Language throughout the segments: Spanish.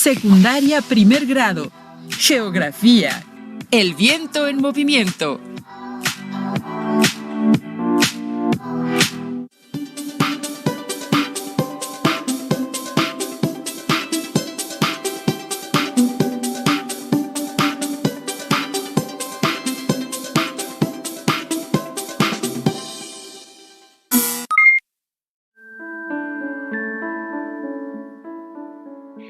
Secundaria primer grado. Geografía. El viento en movimiento.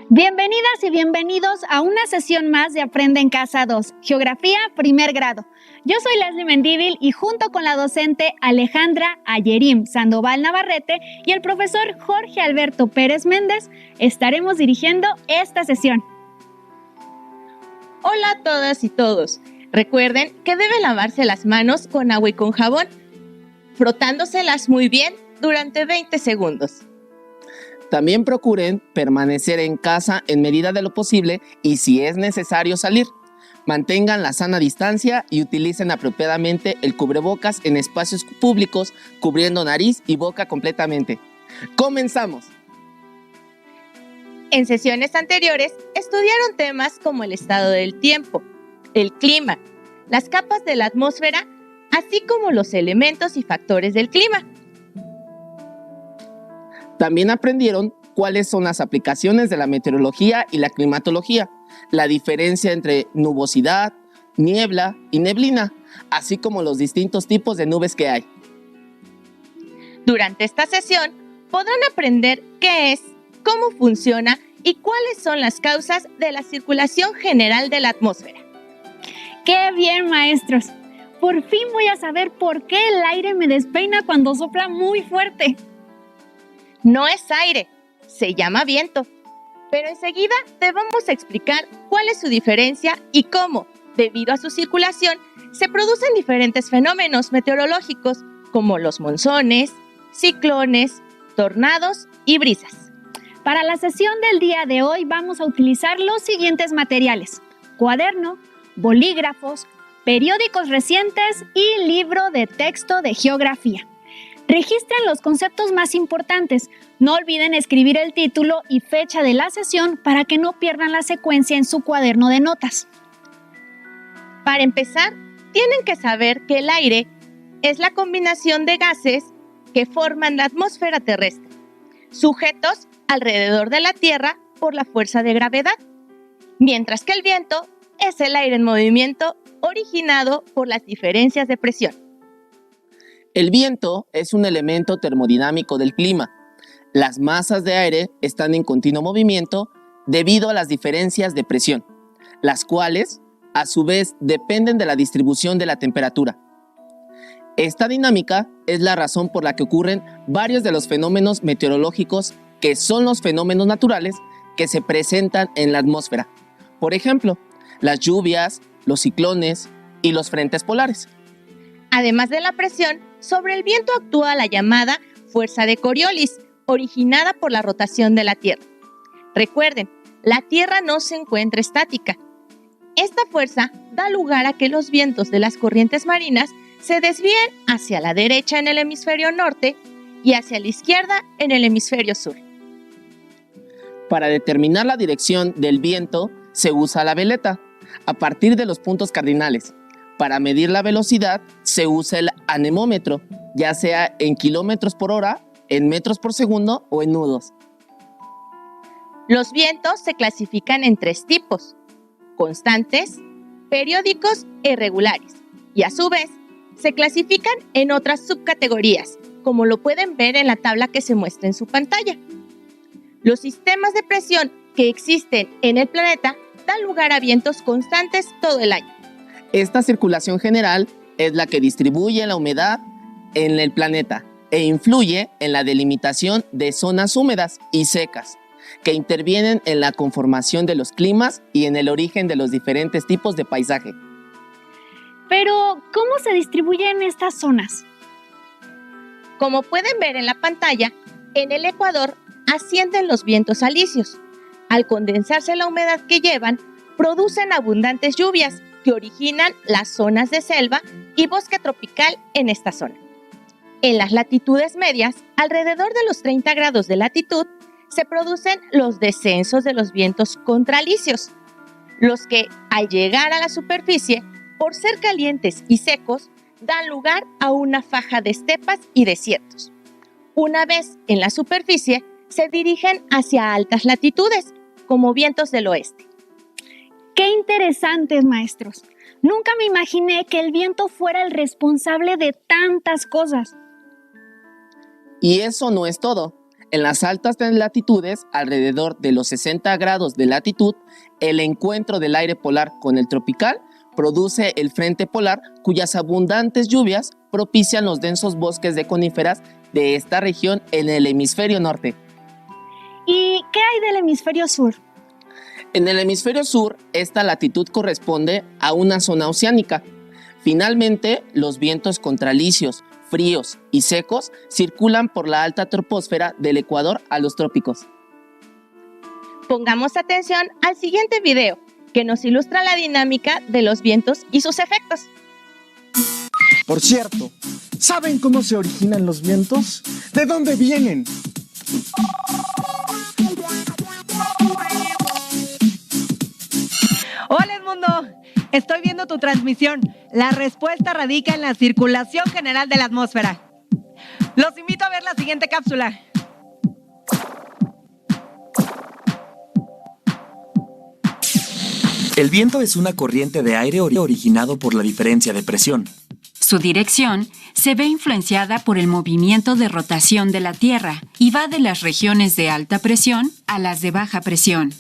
Bienvenidas y bienvenidos a una sesión más de Aprende en Casa 2, Geografía primer grado. Yo soy Leslie Mendívil y junto con la docente Alejandra Ayerim Sandoval Navarrete y el profesor Jorge Alberto Pérez Méndez estaremos dirigiendo esta sesión. Hola a todas y todos. Recuerden que deben lavarse las manos con agua y con jabón, frotándoselas muy bien durante 20 segundos. También procuren permanecer en casa en medida de lo posible y si es necesario salir. Mantengan la sana distancia y utilicen apropiadamente el cubrebocas en espacios públicos, cubriendo nariz y boca completamente. ¡Comenzamos! En sesiones anteriores estudiaron temas como el estado del tiempo, el clima, las capas de la atmósfera, así como los elementos y factores del clima. También aprendieron cuáles son las aplicaciones de la meteorología y la climatología, la diferencia entre nubosidad, niebla y neblina, así como los distintos tipos de nubes que hay. Durante esta sesión podrán aprender qué es, cómo funciona y cuáles son las causas de la circulación general de la atmósfera. ¡Qué bien, maestros! Por fin voy a saber por qué el aire me despeina cuando sopla muy fuerte. No es aire, se llama viento. Pero enseguida te vamos a explicar cuál es su diferencia y cómo, debido a su circulación, se producen diferentes fenómenos meteorológicos como los monzones, ciclones, tornados y brisas. Para la sesión del día de hoy vamos a utilizar los siguientes materiales: cuaderno, bolígrafos, periódicos recientes y libro de texto de geografía. Registren los conceptos más importantes. No olviden escribir el título y fecha de la sesión para que no pierdan la secuencia en su cuaderno de notas. Para empezar, tienen que saber que el aire es la combinación de gases que forman la atmósfera terrestre, sujetos alrededor de la Tierra por la fuerza de gravedad, mientras que el viento es el aire en movimiento originado por las diferencias de presión. El viento es un elemento termodinámico del clima. Las masas de aire están en continuo movimiento debido a las diferencias de presión, las cuales, a su vez, dependen de la distribución de la temperatura. Esta dinámica es la razón por la que ocurren varios de los fenómenos meteorológicos que son los fenómenos naturales que se presentan en la atmósfera. Por ejemplo, las lluvias, los ciclones y los frentes polares. Además de la presión, sobre el viento actúa la llamada fuerza de Coriolis, originada por la rotación de la Tierra. Recuerden, la Tierra no se encuentra estática. Esta fuerza da lugar a que los vientos de las corrientes marinas se desvíen hacia la derecha en el hemisferio norte y hacia la izquierda en el hemisferio sur. Para determinar la dirección del viento se usa la veleta, a partir de los puntos cardinales. Para medir la velocidad se usa el anemómetro, ya sea en kilómetros por hora, en metros por segundo o en nudos. Los vientos se clasifican en 3 tipos: constantes, periódicos e irregulares, y a su vez se clasifican en otras subcategorías, como lo pueden ver en la tabla que se muestra en su pantalla. Los sistemas de presión que existen en el planeta dan lugar a vientos constantes todo el año. Esta circulación general es la que distribuye la humedad en el planeta e influye en la delimitación de zonas húmedas y secas, que intervienen en la conformación de los climas y en el origen de los diferentes tipos de paisaje. Pero, ¿cómo se distribuyen estas zonas? Como pueden ver en la pantalla, en el Ecuador ascienden los vientos alisios. Al condensarse la humedad que llevan, producen abundantes lluvias que originan las zonas de selva y bosque tropical en esta zona. En las latitudes medias, alrededor de los 30 grados de latitud, se producen los descensos de los vientos contralicios, los que, al llegar a la superficie, por ser calientes y secos, dan lugar a una faja de estepas y desiertos. Una vez en la superficie, se dirigen hacia altas latitudes, como vientos del oeste. ¡Qué interesantes, maestros! Nunca me imaginé que el viento fuera el responsable de tantas cosas. Y eso no es todo. En las altas latitudes, alrededor de los 60 grados de latitud, el encuentro del aire polar con el tropical produce el frente polar, cuyas abundantes lluvias propician los densos bosques de coníferas de esta región en el hemisferio norte. ¿Y qué hay del hemisferio sur? En el hemisferio sur, esta latitud corresponde a una zona oceánica. Finalmente, los vientos contralicios, fríos y secos circulan por la alta troposfera del Ecuador a los trópicos. Pongamos atención al siguiente video, que nos ilustra la dinámica de los vientos y sus efectos. Por cierto, ¿saben cómo se originan los vientos? ¿De dónde vienen? Hola, Edmundo. Estoy viendo tu transmisión. La respuesta radica en la circulación general de la atmósfera. Los invito a ver la siguiente cápsula. El viento es una corriente de aire originado por la diferencia de presión. Su dirección se ve influenciada por el movimiento de rotación de la Tierra y va de las regiones de alta presión a las de baja presión.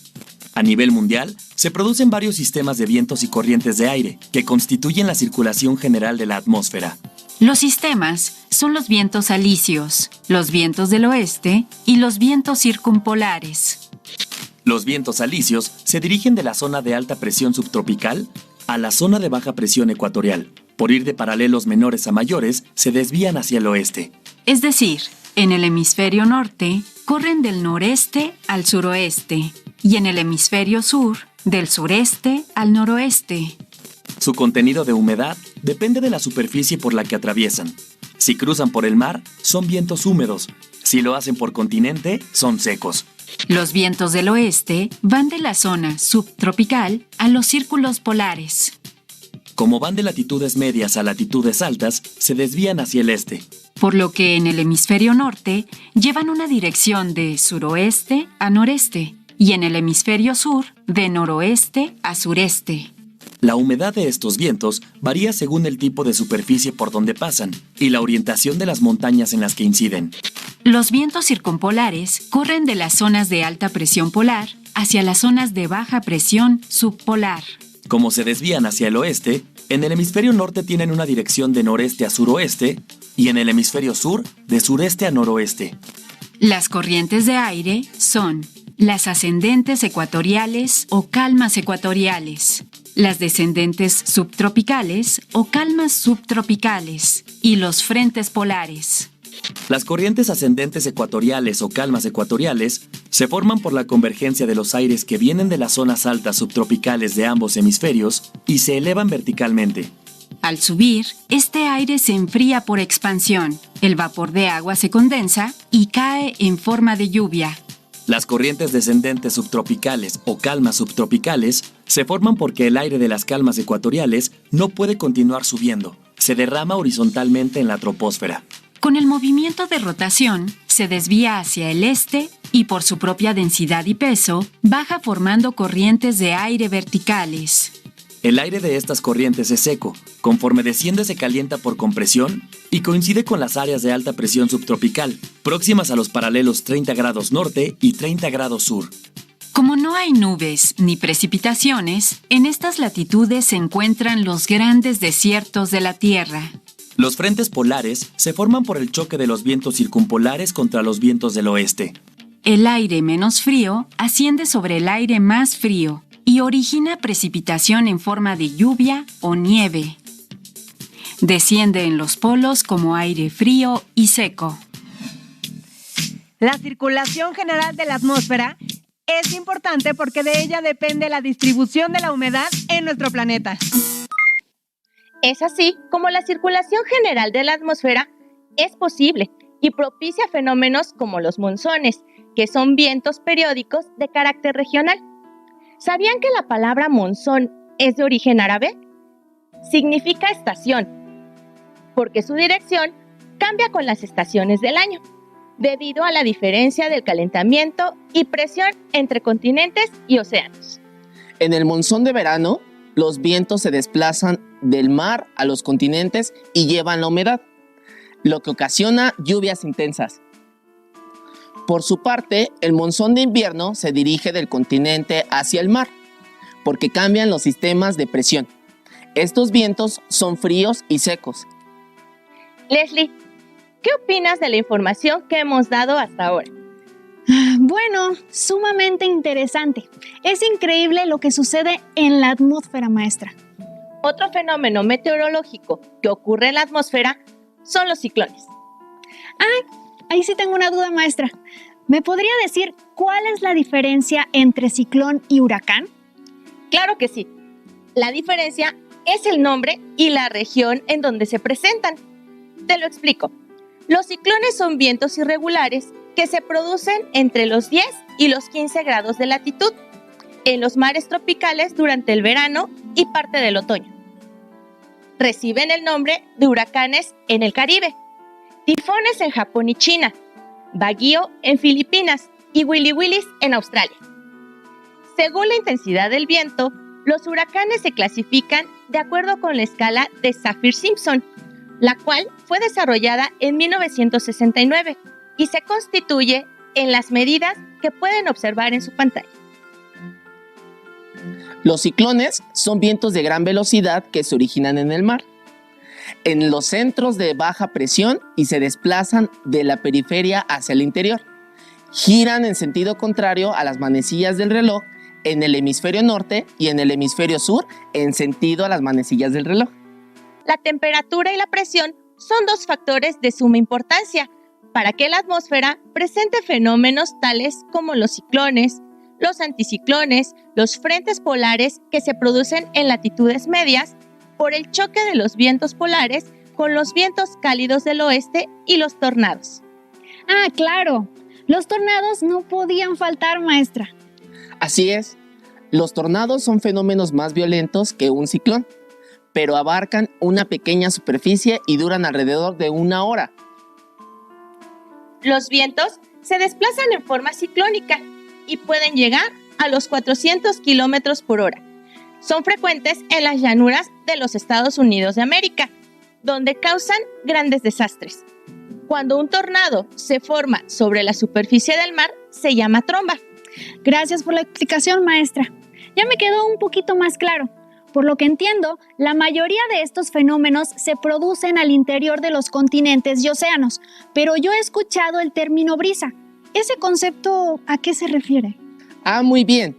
A nivel mundial, se producen varios sistemas de vientos y corrientes de aire que constituyen la circulación general de la atmósfera. Los sistemas son los vientos alisios, los vientos del oeste y los vientos circumpolares. Los vientos alisios se dirigen de la zona de alta presión subtropical a la zona de baja presión ecuatorial. Por ir de paralelos menores a mayores, se desvían hacia el oeste. Es decir, en el hemisferio norte corren del noreste al suroeste y en el hemisferio sur del sureste al noroeste. Su contenido de humedad depende de la superficie por la que atraviesan. Si cruzan por el mar, son vientos húmedos. Si lo hacen por continente, son secos. Los vientos del oeste van de la zona subtropical a los círculos polares. Como van de latitudes medias a latitudes altas, se desvían hacia el este. Por lo que en el hemisferio norte llevan una dirección de suroeste a noreste y en el hemisferio sur de noroeste a sureste. La humedad de estos vientos varía según el tipo de superficie por donde pasan y la orientación de las montañas en las que inciden. Los vientos circumpolares corren de las zonas de alta presión polar hacia las zonas de baja presión subpolar. Como se desvían hacia el oeste, en el hemisferio norte tienen una dirección de noreste a suroeste y en el hemisferio sur de sureste a noroeste. Las corrientes de aire son las ascendentes ecuatoriales o calmas ecuatoriales, las descendentes subtropicales o calmas subtropicales y los frentes polares. Las corrientes ascendentes ecuatoriales o calmas ecuatoriales se forman por la convergencia de los aires que vienen de las zonas altas subtropicales de ambos hemisferios y se elevan verticalmente. Al subir, este aire se enfría por expansión, el vapor de agua se condensa y cae en forma de lluvia. Las corrientes descendentes subtropicales o calmas subtropicales se forman porque el aire de las calmas ecuatoriales no puede continuar subiendo, se derrama horizontalmente en la troposfera. Con el movimiento de rotación, se desvía hacia el este y por su propia densidad y peso, baja formando corrientes de aire verticales. El aire de estas corrientes es seco, conforme desciende se calienta por compresión y coincide con las áreas de alta presión subtropical, próximas a los paralelos 30 grados norte y 30 grados sur. Como no hay nubes ni precipitaciones, en estas latitudes se encuentran los grandes desiertos de la Tierra. Los frentes polares se forman por el choque de los vientos circumpolares contra los vientos del oeste. El aire menos frío asciende sobre el aire más frío y origina precipitación en forma de lluvia o nieve. Desciende en los polos como aire frío y seco. La circulación general de la atmósfera es importante porque de ella depende la distribución de la humedad en nuestro planeta. Es así como la circulación general de la atmósfera es posible y propicia fenómenos como los monzones, que son vientos periódicos de carácter regional. ¿Sabían que la palabra monzón es de origen árabe? Significa estación, porque su dirección cambia con las estaciones del año, debido a la diferencia del calentamiento y presión entre continentes y océanos. En el monzón de verano, los vientos se desplazan del mar a los continentes y llevan la humedad, lo que ocasiona lluvias intensas. Por su parte, el monzón de invierno se dirige del continente hacia el mar, porque cambian los sistemas de presión. Estos vientos son fríos y secos. Leslie, ¿qué opinas de la información que hemos dado hasta ahora? Bueno, sumamente interesante. Es increíble lo que sucede en la atmósfera, maestra. Otro fenómeno meteorológico que ocurre en la atmósfera son los ciclones. Ahí sí tengo una duda, maestra. ¿Me podría decir cuál es la diferencia entre ciclón y huracán? Claro que sí. La diferencia es el nombre y la región en donde se presentan. Te lo explico. Los ciclones son vientos irregulares que se producen entre los 10 y los 15 grados de latitud en los mares tropicales durante el verano y parte del otoño. Reciben el nombre de huracanes en el Caribe, tifones en Japón y China, baguio en Filipinas y Willy Willis en Australia. Según la intensidad del viento, los huracanes se clasifican de acuerdo con la escala de Saffir-Simpson, la cual fue desarrollada en 1969 y se constituye en las medidas que pueden observar en su pantalla. Los ciclones son vientos de gran velocidad que se originan en el mar, en los centros de baja presión y se desplazan de la periferia hacia el interior. Giran en sentido contrario a las manecillas del reloj en el hemisferio norte y en el hemisferio sur en sentido a las manecillas del reloj. La temperatura y la presión son dos factores de suma importancia para que la atmósfera presente fenómenos tales como los ciclones, los anticiclones, los frentes polares que se producen en latitudes medias por el choque de los vientos polares con los vientos cálidos del oeste y los tornados. Ah, claro. Los tornados no podían faltar, maestra. Así es. Los tornados son fenómenos más violentos que un ciclón, pero abarcan una pequeña superficie y duran alrededor de 1 hora. Los vientos se desplazan en forma ciclónica y pueden llegar a los 400 kilómetros por hora. Son frecuentes en las llanuras de los Estados Unidos de América, donde causan grandes desastres. Cuando un tornado se forma sobre la superficie del mar, se llama tromba. Gracias por la explicación, maestra. Ya me quedó un poquito más claro. Por lo que entiendo, la mayoría de estos fenómenos se producen al interior de los continentes y océanos, pero yo he escuchado el término brisa. ¿Ese concepto a qué se refiere? Muy bien.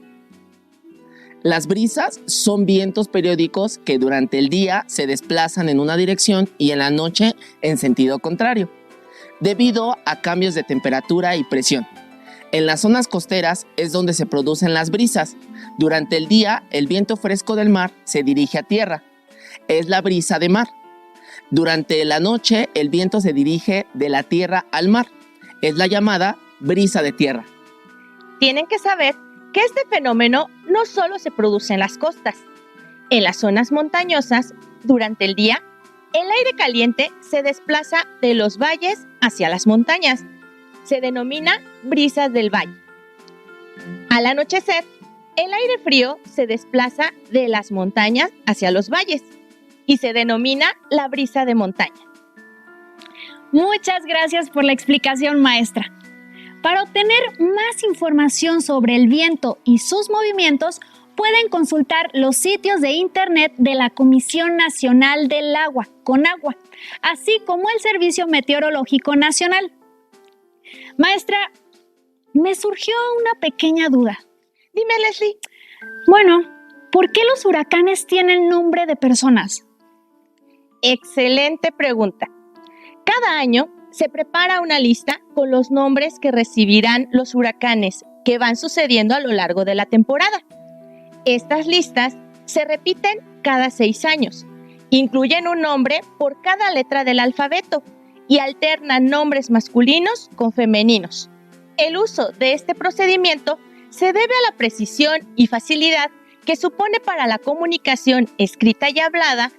Las brisas son vientos periódicos que durante el día se desplazan en una dirección y en la noche en sentido contrario, debido a cambios de temperatura y presión. En las zonas costeras es donde se producen las brisas. Durante el día, el viento fresco del mar se dirige a tierra. Es la brisa de mar. Durante la noche, el viento se dirige de la tierra al mar. Es la llamada brisa de tierra. Tienen que saber que este fenómeno no solo se produce en las costas. En las zonas montañosas, durante el día, el aire caliente se desplaza de los valles hacia las montañas. Se denomina brisas del valle. Al anochecer, el aire frío se desplaza de las montañas hacia los valles y se denomina la brisa de montaña. Muchas gracias por la explicación, maestra. Para obtener más información sobre el viento y sus movimientos, pueden consultar los sitios de internet de la Comisión Nacional del Agua, CONAGUA, así como el Servicio Meteorológico Nacional. Maestra, me surgió una pequeña duda. Dime, Leslie. Bueno, ¿por qué los huracanes tienen nombre de personas? Excelente pregunta. Cada año se prepara una lista con los nombres que recibirán los huracanes que van sucediendo a lo largo de la temporada. Estas listas se repiten cada 6 años. Incluyen un nombre por cada letra del alfabeto y alternan nombres masculinos con femeninos. El uso de este procedimiento se debe a la precisión y facilidad que supone para la comunicación escrita y hablada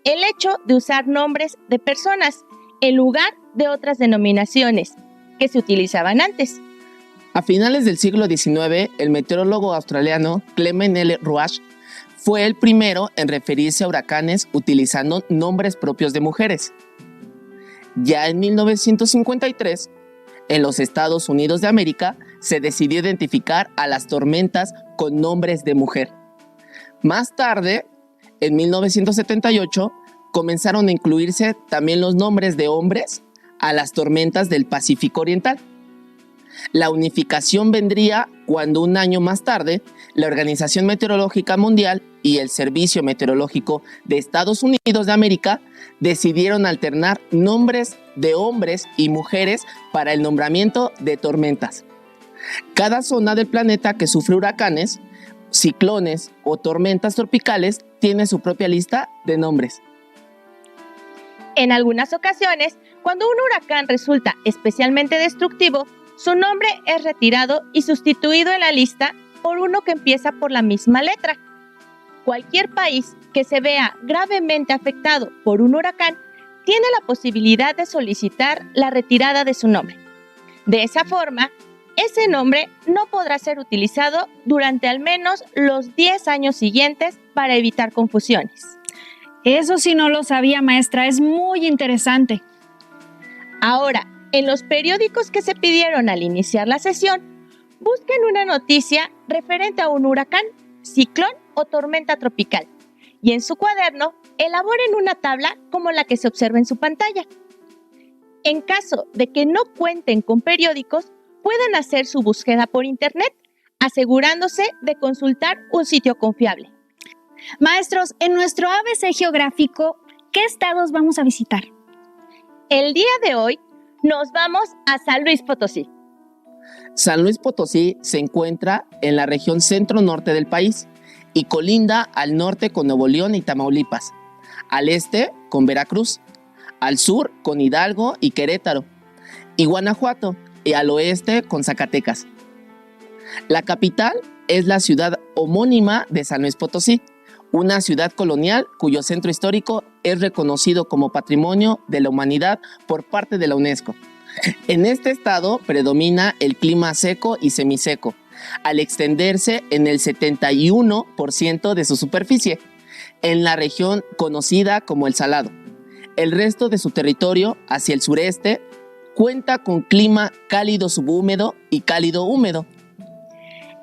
el hecho de usar nombres de personas en lugar de otras denominaciones que se utilizaban antes. A finales del siglo XIX, el meteorólogo australiano Clement L. Roach fue el primero en referirse a huracanes utilizando nombres propios de mujeres. Ya en 1953, en los Estados Unidos de América, se decidió identificar a las tormentas con nombres de mujer. Más tarde, en 1978, comenzaron a incluirse también los nombres de hombres a las tormentas del Pacífico Oriental. La unificación vendría cuando un año más tarde, la Organización Meteorológica Mundial y el Servicio Meteorológico de Estados Unidos de América decidieron alternar nombres de hombres y mujeres para el nombramiento de tormentas. Cada zona del planeta que sufre huracanes, ciclones o tormentas tropicales tiene su propia lista de nombres. En algunas ocasiones, cuando un huracán resulta especialmente destructivo, su nombre es retirado y sustituido en la lista por uno que empieza por la misma letra. Cualquier país que se vea gravemente afectado por un huracán tiene la posibilidad de solicitar la retirada de su nombre. De esa forma, ese nombre no podrá ser utilizado durante al menos los 10 años siguientes para evitar confusiones. Eso sí no lo sabía, maestra, es muy interesante. Ahora, en los periódicos que se pidieron al iniciar la sesión, busquen una noticia referente a un huracán, ciclón o tormenta tropical y en su cuaderno elaboren una tabla como la que se observa en su pantalla. En caso de que no cuenten con periódicos, pueden hacer su búsqueda por internet, asegurándose de consultar un sitio confiable. Maestros, en nuestro ABC geográfico, ¿qué estados vamos a visitar? El día de hoy nos vamos a San Luis Potosí. San Luis Potosí se encuentra en la región centro-norte del país y colinda al norte con Nuevo León y Tamaulipas, al este con Veracruz, al sur con Hidalgo y Querétaro, y Guanajuato, y al oeste con Zacatecas. La capital es la ciudad homónima de San Luis Potosí, una ciudad colonial cuyo centro histórico es reconocido como Patrimonio de la Humanidad por parte de la UNESCO. En este estado predomina el clima seco y semiseco, al extenderse en el 71% de su superficie, en la región conocida como el Salado. El resto de su territorio, hacia el sureste, cuenta con clima cálido subhúmedo y cálido húmedo.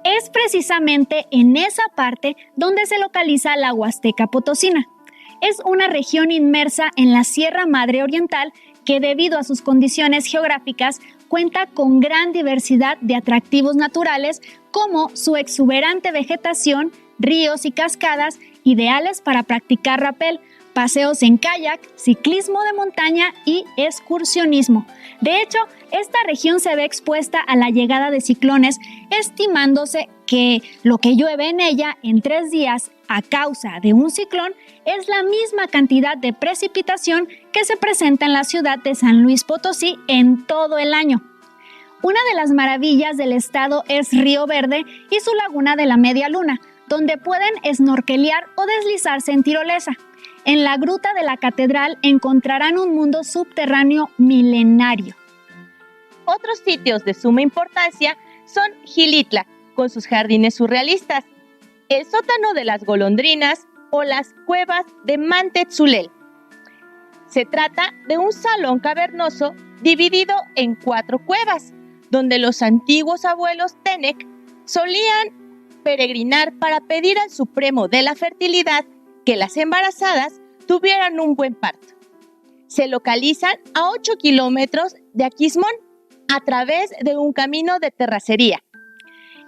Es precisamente en esa parte donde se localiza la Huasteca Potosina. Es una región inmersa en la Sierra Madre Oriental que, debido a sus condiciones geográficas, cuenta con gran diversidad de atractivos naturales como su exuberante vegetación, ríos y cascadas ideales para practicar rapel, paseos en kayak, ciclismo de montaña y excursionismo. De hecho, esta región se ve expuesta a la llegada de ciclones, estimándose que lo que llueve en ella en 3 días a causa de un ciclón es la misma cantidad de precipitación que se presenta en la ciudad de San Luis Potosí en todo el año. Una de las maravillas del estado es Río Verde y su laguna de la Media Luna, donde pueden snorkelear o deslizarse en tirolesa. En la gruta de la catedral encontrarán un mundo subterráneo milenario. Otros sitios de suma importancia son Xilitla, con sus jardines surrealistas, el sótano de las golondrinas o las cuevas de Mantetzulel. Se trata de un salón cavernoso dividido en 4 cuevas, donde los antiguos abuelos Tenec solían peregrinar para pedir al Supremo de la Fertilidad que las embarazadas tuvieran un buen parto. Se localizan a 8 kilómetros de Aquismón a través de un camino de terracería.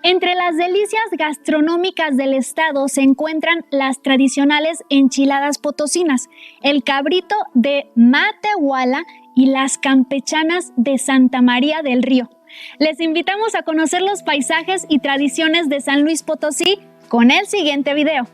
Entre las delicias gastronómicas del estado se encuentran las tradicionales enchiladas potosinas, el cabrito de Matehuala y las campechanas de Santa María del Río. Les invitamos a conocer los paisajes y tradiciones de San Luis Potosí con el siguiente video.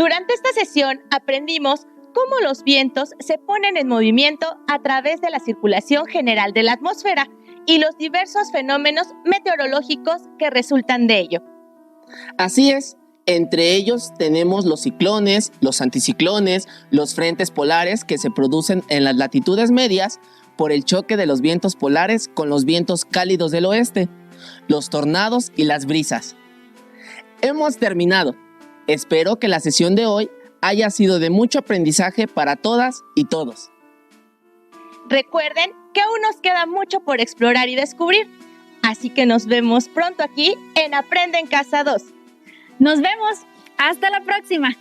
Durante esta sesión aprendimos cómo los vientos se ponen en movimiento a través de la circulación general de la atmósfera y los diversos fenómenos meteorológicos que resultan de ello. Así es, entre ellos tenemos los ciclones, los anticiclones, los frentes polares que se producen en las latitudes medias por el choque de los vientos polares con los vientos cálidos del oeste, los tornados y las brisas. Hemos terminado. Espero que la sesión de hoy haya sido de mucho aprendizaje para todas y todos. Recuerden que aún nos queda mucho por explorar y descubrir, así que nos vemos pronto aquí en Aprende en Casa 2. Nos vemos. Hasta la próxima.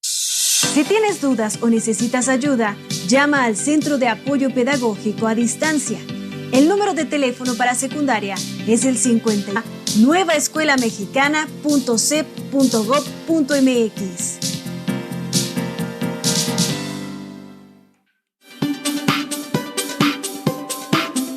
Si tienes dudas o necesitas ayuda, llama al Centro de Apoyo Pedagógico a Distancia. El número de teléfono para secundaria es el 50 nuevaescuelamexicana.cep.gov.mx.